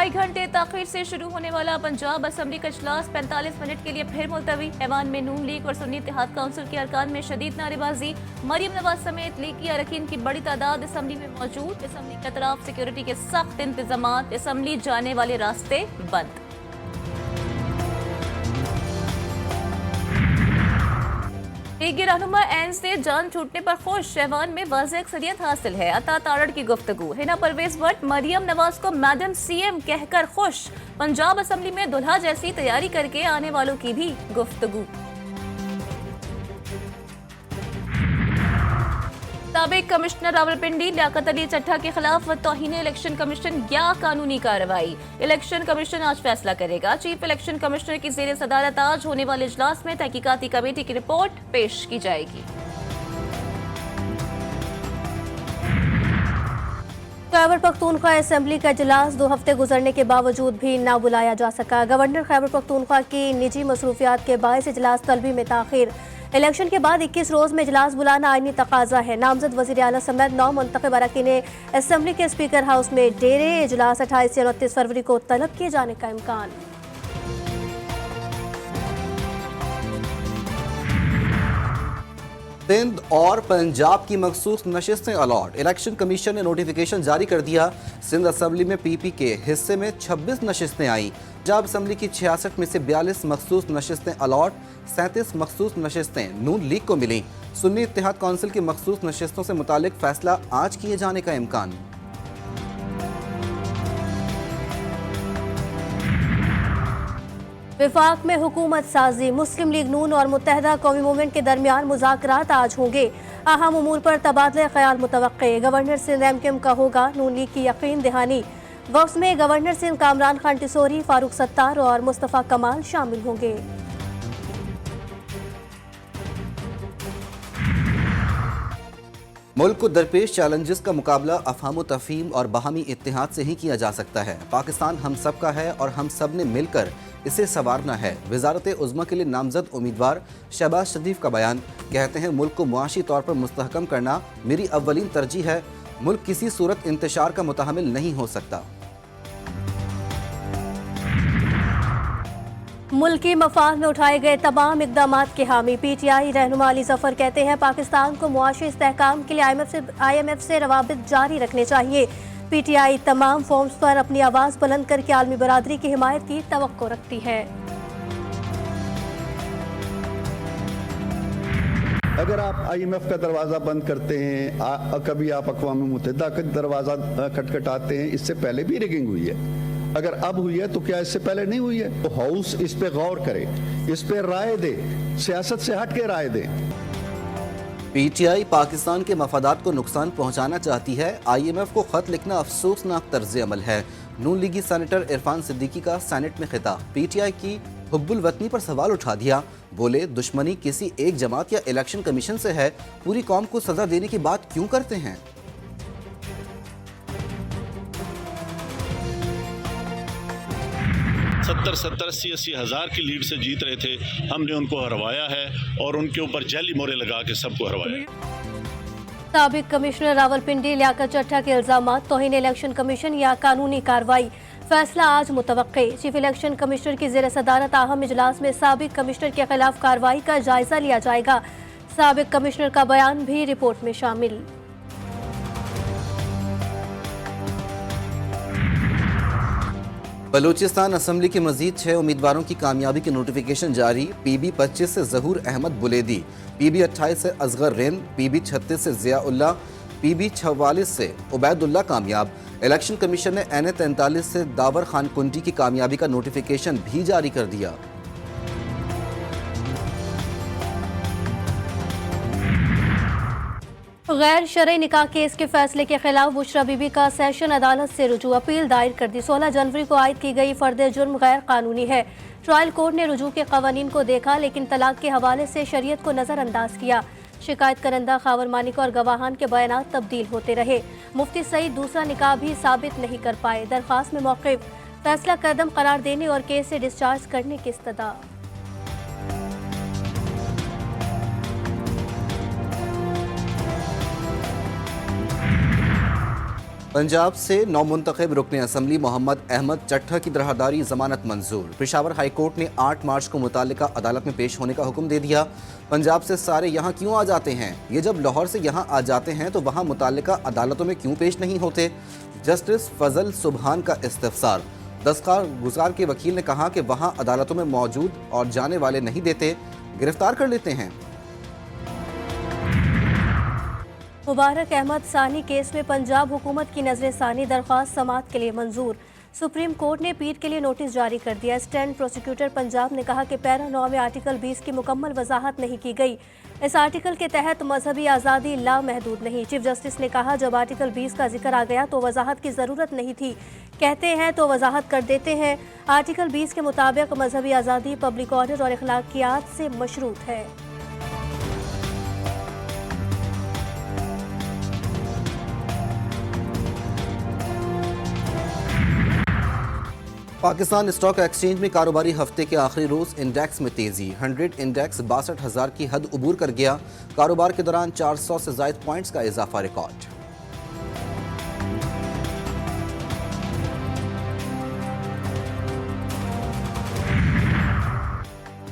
ढाई घंटे ताखिर से शुरू होने वाला पंजाब असम्बली का इजलास 45 मिनट के लिए फिर मुलतवी। ऐवान में नून लीग और सुन्नी इत्तेहाद काउंसिल के अरकान में शदीद नारेबाजी। मरियम नवाज समेत लीगी अरकान की बड़ी तादाद असम्बली में मौजूद। असम्बली की तरफ सिक्योरिटी के सख्त इंतजाम। असम्बली जाने वाले रास्ते बंद। लीगी रहनुमा एन से जान छूटने पर खुश। ऐवान में वाज़ेह अक्सरियत हासिल है। अता तारड़ की गुफ्तगू। हिना परवेज भट्ट मरियम नवाज को मैडम सीएम कहकर खुश। पंजाब असम्बली में दुल्हा जैसी तैयारी करके आने वालों की भी गुफ्तगू। साबिक कमिश्नर रावलपिंडी लियाकत अली चट्टा के खिलाफ तौहीन इलेक्शन कमीशन या कानूनी कार्रवाई। इलेक्शन कमीशन आज फैसला करेगा। चीफ इलेक्शन कमिश्नर की ज़ेर सदारत आज होने वाले इजलास में तहकीकाती कमेटी की रिपोर्ट पेश की जाएगी। खैबर पख्तूनख्वा असेंबली का इजलास 2 हफ्ते गुजरने के बावजूद भी ना बुलाया जा सका। गवर्नर खैबर पख्तूनख्वा की निजी मसरूफियात के बायस इजलास तलबी में ताखिर। इलेक्शन के बाद 21 रोज में इजलास बुलाना आईनी तकाजा है। नामजद वज़ीर आला समेत 9 मुंतखब अरकान असेंबली के स्पीकर हाउस में डेरे। इजलास 28 से 29 फरवरी को तलब किए जाने का इम्कान। सिंध और पंजाब की मखसूस नशिस्तें अलॉट। इलेक्शन कमीशन ने नोटिफिकेशन जारी कर दिया। सिंध असम्बली में पीपी के हिस्से में 26 नशिस्तें आई। पंजाब असम्बली की 66 में से 42 मखसूस नशिस्तें अलॉट। 37 मखसूस नशिस्तें नून लीग को मिली। सुन्नी इत्तेहाद काउंसिल की मखसूस नशिस्तों से मुतालिक फैसला आज किए जाने का इम्कान। विफाक में हुकूमत साजी। मुस्लिम लीग नून और मुत्तहदा कौमी मूवमेंट के दरमियान मुज़ाकरात आज होंगे। अहम उमूर पर तबादला ख्याल मुतवक्के। गवर्नर सिंध एमकेएम का होगा नून लीग की यकीन दहानी। वक्फ में गवर्नर सिंध कामरान खान टिसोरी, फारूक सत्तार और मुस्तफ़ा कमाल शामिल होंगे। मुल्क को दरपेश चैलेंजेस का मुकाबला अफहाम तफहीम और बाहमी इत्तेहाद से ही किया जा सकता है। पाकिस्तान हम सब का है और हम सब ने मिलकर इसे संवारना है। वजारत उज़्मा के लिए नामजद उम्मीदवार शहबाज शरीफ का बयान। कहते हैं मुल्क को मुआशी तौर पर मुस्तहकम करना मेरी अव्वलीन तरजीह है। मुल्क किसी सूरत इंतशार का मुतहमिल नहीं हो सकता। मुल्की मफाद में उठाए गए तमाम इकदामात के हामी। पीटीआई रहनुमा अली जफर कहते हैं पाकिस्तान को मुआशी इस्तेहकाम के लिए IMF से रवाबित जारी रखने चाहिए। पीटीआई तमाम फोरम्स पर अपनी आवाज़ बुलंद करके आलमी बरादरी की हिमायत की तवक्को रखती है। अगर आप IMF का दरवाज़ा बंद करते हैं, कभी आप अक़वाम मुत्तहिदा का दरवाज़ा खटखटाते हैं, इससे पहले भी रिगिंग हुई है। अगर अब हुई है तो क्या इससे पहले नहीं हुई है? तो हाउस इस पे गौर करे, इस पे राय दे, सियासत से हट के राय दे। पीटीआई पाकिस्तान के मफादात को नुकसान पहुंचाना चाहती है। IMF को खत लिखना अफसोसनाक तर्ज अमल है। नून लीगी सेनेटर इरफान सिद्दीकी का सेनेट में खिताब। पीटीआई की हुब्बुल वतनी पर सवाल उठा दिया। बोले दुश्मनी किसी एक जमात या इलेक्शन कमीशन से है, पूरी कौम को सजा देने की बात क्यों करते हैं? सत्तर 80 हज़ार की लीड से जीत रहे थे। हमने उनको हरवाया है और उनके ऊपर जैली मोहरें लगा के सबको हरवाया। साबिक कमिश्नर रावलपिंडी लियाकत चट्टा के इल्जामात। तौहीन इलेक्शन कमीशन या कानूनी कार्रवाई। फैसला आज मुतवक्के। चीफ इलेक्शन कमिश्नर की ज़ेर सदारत अहम इजलास में साबिक कमिश्नर के खिलाफ कार्रवाई का जायजा लिया जाएगा। साबिक कमिश्नर का बयान भी रिपोर्ट में शामिल। बलूचिस्तान असम्बली के मजीद 6 उम्मीदवारों की कामयाबी की नोटिफिकेशन जारी। PB 25 से जहूर अहमद बुलेदी, PB 28 से असगर रेन, PB 36 से ज़ियाउल्लाह, PB 44 से उबैदुल्ला कामयाब। इलेक्शन कमीशन ने NA 43 से दावर खान कुंटी की कामयाबी का नोटिफिकेशन भी जारी कर दिया। गैर शरई निकाह केस के फैसले के खिलाफ बुशरा बीबी का सेशन अदालत से रुजू अपील दायर कर दी। 16 जनवरी को आयद की गई फर्द जुर्म गैर कानूनी है। ट्रायल कोर्ट ने रुजू के कवानीन को देखा लेकिन तलाक के हवाले से शरीयत को नज़रअंदाज किया। शिकायत करंदा खावर मालिक और गवाहान के बयान तब्दील होते रहे। मुफ्ती सईद दूसरा निकाह भी साबित नहीं कर पाए। दरख्वास्त में मौक़िफ़, फैसला कदम करार देने और केस से डिस्चार्ज करने की इस्तदा। पंजाब से नौमुंतखब रुकन असम्बली मोहम्मद अहमद चट्ठा की दरहदारी जमानत मंजूर। पेशावर हाई कोर्ट ने 8 मार्च को मुतालिका अदालत में पेश होने का हुक्म दे दिया। पंजाब से सारे यहाँ क्यों आ जाते हैं? ये जब लाहौर से यहाँ आ जाते हैं तो वहाँ मुतालिका अदालतों में क्यों पेश नहीं होते? जस्टिस फजल सुबहान का इस्तफसार। दस्तखार गुजार के वकील ने कहा कि वहाँ अदालतों में मौजूद और जाने वाले नहीं देते, गिरफ्तार कर लेते हैं। मुबारक अहमद सानी केस में पंजाब हुकूमत की नजरसानी दरख्वास्त समाअत के लिए मंजूर। सुप्रीम कोर्ट ने पीर के लिए नोटिस जारी कर दिया। स्टैंड प्रोसिक्यूटर पंजाब ने कहा कि पैरा 9 में आर्टिकल 20 की मुकम्मल वजाहत नहीं की गई। इस आर्टिकल के तहत मजहबी आज़ादी लामहदूद नहीं। चीफ जस्टिस ने कहा जब आर्टिकल 20 का जिक्र आ गया तो वजाहत की ज़रूरत नहीं थी, कहते हैं तो वजाहत कर देते हैं। आर्टिकल 20 के मुताबिक मजहबी आज़ादी पब्लिक ऑर्डर और अखलाकियात से मशरूत है। पाकिस्तान स्टॉक एक्सचेंज में कारोबारी हफ्ते के आखिरी रोज इंडेक्स में तेजी। 100 इंडेक्स 62,000 की हद उबूर कर गया। कारोबार के दौरान 400 से ज़ायद पॉइंट्स का इजाफा रिकॉर्ड।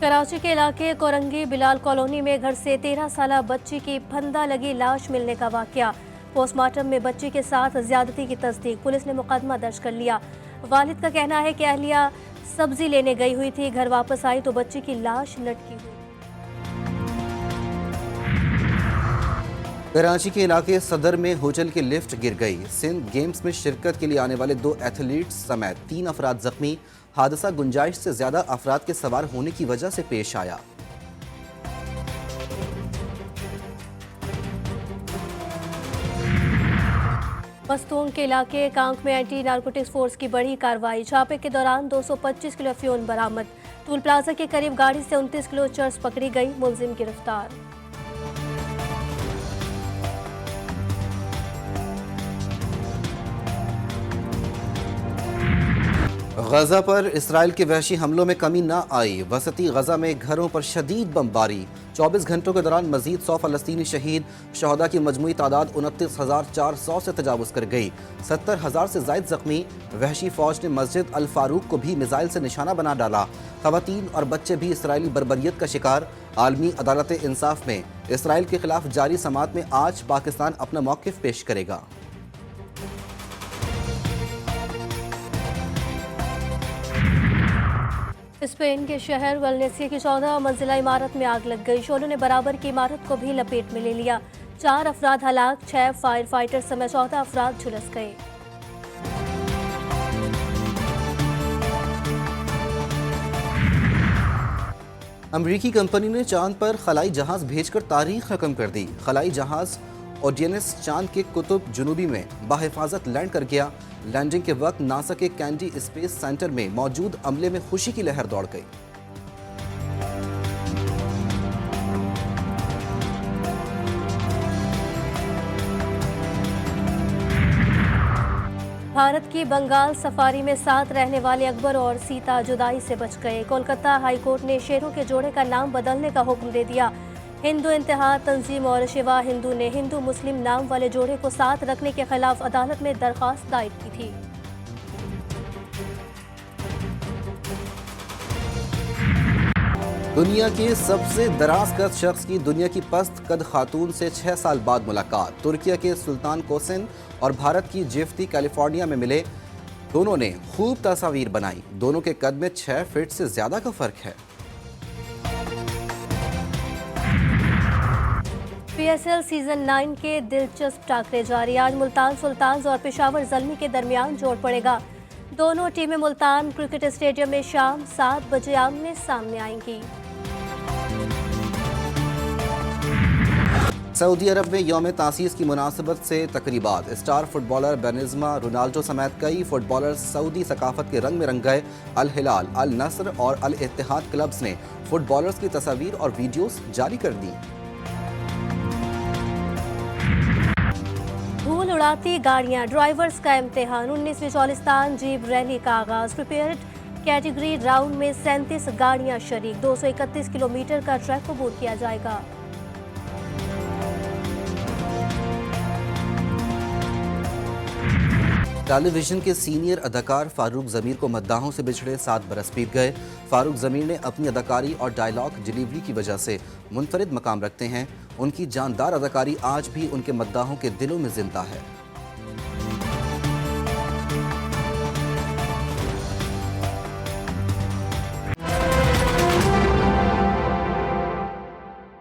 कराची के इलाके कोरंगी बिलाल कॉलोनी में घर से 13 साला बच्ची की फंदा लगी लाश मिलने का वाकया। पोस्टमार्टम में बच्ची के साथ ज्यादती की तस्दीक। पुलिस ने मुकदमा दर्ज कर लिया। वालिद का कहना है कि अहलिया सब्जी लेने गई हुई थी, घर वापस आई तो बच्ची की लाश लटकी हुई। कराची के इलाके सदर में होटल की लिफ्ट गिर गई। सिंध गेम्स में शिरकत के लिए आने वाले 2 एथलीट्स समेत 3 अफराद जख्मी। हादसा गुंजाइश से ज्यादा अफराद के सवार होने की वजह से पेश आया। मस्तूंग के इलाके कांक में एंटी नारकोटिक्स फोर्स की बड़ी कार्रवाई। छापे के दौरान 225 किलो अफीम बरामद। टूल प्लाजा के करीब गाड़ी से 29 किलो चर्स पकड़ी गई, मुलजिम गिरफ्तार। गजा पर इसराइल के वहशी हमलों में कमी न आई। वसती गजा में घरों पर शदीद बमबारी। 24 घंटों के दौरान मजीद 100 फलस्तीनी शहीद। शहदा की मजमूई तादाद 29,400 से तजावुज कर गई। 70,000 से जायद जख्मी। वहशी फौज ने मस्जिद अल फारूक को भी मिसाइल से निशाना बना डाला। खवातीन और बच्चे भी इसराइली बर्बरियत का शिकार। आलमी अदालत इंसाफ में इसराइल के खिलाफ जारी समाअत में आज पाकिस्तान अपना मौक़िफ़ पेश करेगा। स्पेन के शहर वलेंसिया की 14 मंजिला इमारत में आग लग गई। शोलों ने बराबर की इमारत को भी लपेट में ले लिया। 4 अफराद हलाक, 6 फायर फाइटर समेत 14 अफराद झुलस गए। अमरीकी कंपनी ने चांद पर खलाई जहाज भेजकर तारीख रकम कर दी। खलाई जहाज ओडियनस चांद के कुतुब जुनूबी में बाहिफाजत लैंड कर गया। लैंडिंग के वक्त नासा के कैंडी स्पेस सेंटर में मौजूद अमले में खुशी की लहर दौड़ गई। भारत की बंगाल सफारी में साथ रहने वाले अकबर और सीता जुदाई से बच गए। कोलकाता हाई कोर्ट ने शेरों के जोड़े का नाम बदलने का हुक्म दे दिया। हिंदू इंतहा तंजीम और शिवा हिंदू ने हिंदू मुस्लिम नाम वाले जोड़े को साथ रखने के खिलाफ अदालत में दरख्वास्त दायर की थी। दुनिया के सबसे दराज कद शख्स की दुनिया की पस्त कद खातून से 6 साल बाद मुलाकात। तुर्किया के सुल्तान कोसिन और भारत की जेफ्ती कैलिफोर्निया में मिले। दोनों ने खूब तस्वीर बनाई। दोनों के कद में 6 फीट से ज्यादा का फर्क है। PSL सीजन 9 के दिलचस्प टाकरे जारी। आज मुल्तान सुल्तान्स और पेशावर ज़ल्मी के दरमियान जोड़ पड़ेगा। दोनों टीमें मुल्तान क्रिकेट स्टेडियम में शाम 7 बजे आमने सामने आएंगी। सऊदी अरब में यौम तासीस की मुनासबत से तकरीबात। स्टार फुटबॉलर बेनिज़मा रोनाल्डो समेत कई फुटबॉलर सऊदी सकाफत के रंग में रंग गए। अल हिलाल, अल नस्र और अल इत्तिहाद क्लब्स ने फुटबॉलर्स की तस्वीर और वीडियोस जारी कर दी। धूल उड़ाती गाड़ियां, ड्राइवर्स का इम्तिहान। 19वीं चौलिस्तान जीप रैली का आगाज। प्रिपेयर्ड कैटेगरी राउंड में 37 गाड़ियां शरीक। 231 किलोमीटर का ट्रैक अबूर किया जाएगा। टेलीविजन के सीनियर अदाकार फारूक ज़मीर को मद्दाहों से बिछड़े 7 बरस बीत गए। फारूक ज़मीर ने अपनी अदाकारी और डायलॉग डिलीवरी की वजह से मुनफरिद मकाम रखते हैं। उनकी जानदार अदाकारी आज भी उनके मद्दाहों के दिलों में जिंदा है।